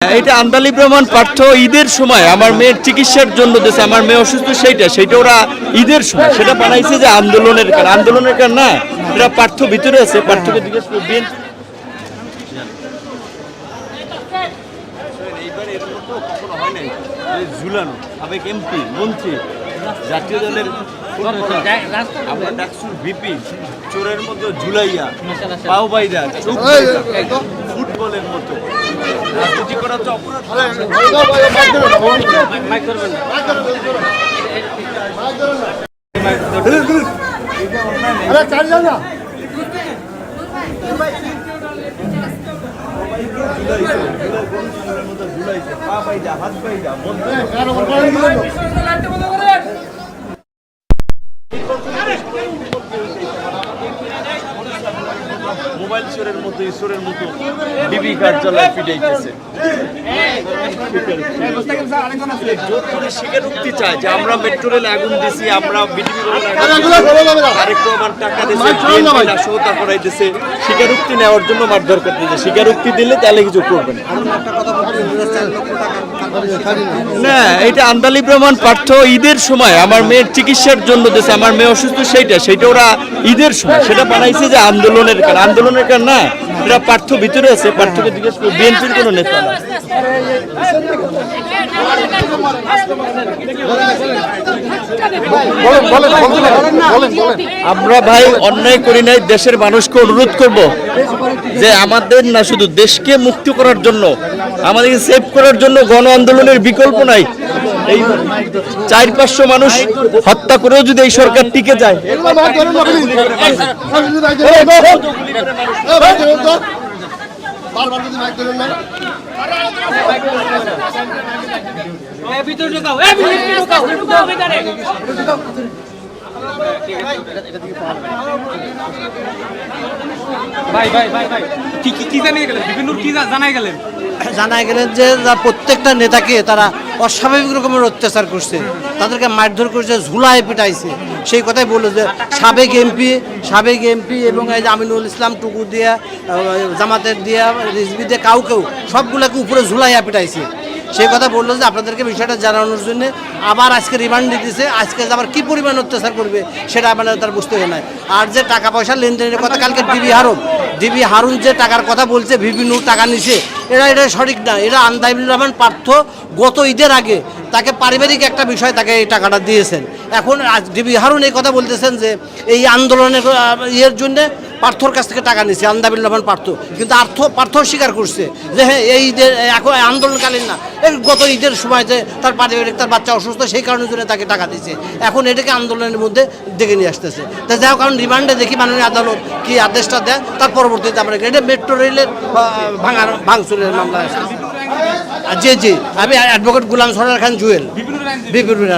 এটা আন্দালি প্রমাণ পাঠ্য ঈদের সময় আমার মেয়ের চিকিৎসার জন্য দেশে আমার মেয়ে অসুস্থ সেইটা ওরা ঈদের সময় সেটা বানাইছে যে আন্দোলনের কারণ না, এটা পাঠ্য ভিতরে আছে। পাঠ্যকে জিজ্ঞেস করে বিএনপি এইবার এর মতো কখনো হয় নাই ঝুলানো সাবেক এমপি মন্ত্রী জাতীয় দলের আমরা ডাকসুর ভিপি চোরের মধ্যে ঝুলাইয়া পাও বাইরা ফুটবলের মতো রাজনীতি করা তো অপরাধ। মোবাইল চোরের মতো ঈশ্বরের মতো বিবি কার্যালয় পিটাইতেছে। স্বীকারোক্তি চায় যে আমরা মেট্রো রেল আগুন দিছি, আমরা বিটিভি আরেক প্রমাণ টাকা দিয়েছে, সহতা করাইতেছে, স্বীকারোক্তি নেওয়ার জন্য মারধর করতেছে। স্বীকারোক্তি দিলে তাহলে কিছু করবেন না। এটা আন্দালি প্রমাণ পাঠ্য ঈদের সময় আমার মেয়ের চিকিৎসার জন্য দেশে আমার মেয়ে অসুস্থ সেইটা ওরা ঈদের সময় সেটা বানাইছে যে আন্দোলনের কারণ না, এটা পাঠ্য ভিতরে আছে। পাঠ্যকে জিজ্ঞেস করে বিএনপির কোনো নেতা না। আমরা ভাই অন্যায় করি নাই, দেশের মানুষকে অনুরোধ করব যে আমাদের না শুধু দেশকে মুক্ত করার জন্য, আমাদেরকে সেভ করার জন্য গণ আন্দোলনের বিকল্প নাই। এই 400-500 মানুষ হত্যা করেও যদি এই সরকার টিকে যায়, জানাই গেলেন যে প্রত্যেকটা নেতাকে তারা অস্বাভাবিক রকমের অত্যাচার করছে, তাদেরকে মারধর করছে, ঝুলায় পিটাইছে। সেই কথাই বললো যে সাবেক এমপি এবং এই যে আমিনুল ইসলাম টুকু দিয়া, জামাতের দিয়া, রিজভি দিয়ে কাউকেও সবগুলোকে উপরে ঝুলাইয়া পিটাইছে। সেই কথা বললো যে আপনাদেরকে বিষয়টা জানানোর জন্য আবার আজকে রিমান্ড দিতেছে। আজকে আবার কী পরিমাণ অত্যাচার করবে সেটা মানে তার বুঝতে হয়। আর যে টাকা পয়সা লেনদেনের কথা কালকে ডিবি হারুন যে টাকার কথা বলছে, ভিপি নূর টাকা নিছে, এটা সঠিক না। এটা আন্দালিবুর রহমান পার্থ গত ঈদের আগে তাকে পারিবারিক একটা বিষয় তাকে এই টাকাটা দিয়েছেন। এখন ডিবি হারুন এই কথা বলতেছেন যে এই আন্দোলনের ইয়ের জন্যে পার্থর কাছ থেকে টাকা নিচ্ছে আন্দাবিল রহমান পার্থ, কিন্তু পার্থ স্বীকার করছে যে হ্যাঁ এই ঈদের এখন আন্দোলনকালীন না, এই গত ঈদের সময় যে তার পারিবারিক তার বাচ্চা অসুস্থ সেই কারণের জন্য তাকে টাকা দিচ্ছে। এখন এটাকে আন্দোলনের মধ্যে ডেকে নিয়ে আসতেছে। তাই যাই হোক, কারণ রিমান্ডে দেখি মাননীয় আদালত কি আদেশটা দেয়, তার পরবর্তীতে আমরা এটা মেট্রো রেলের ভাঙচুরের মামলা আছে। জি আমি অ্যাডভোকেট গোলাম সরদার খান জুয়েল, বিপিন।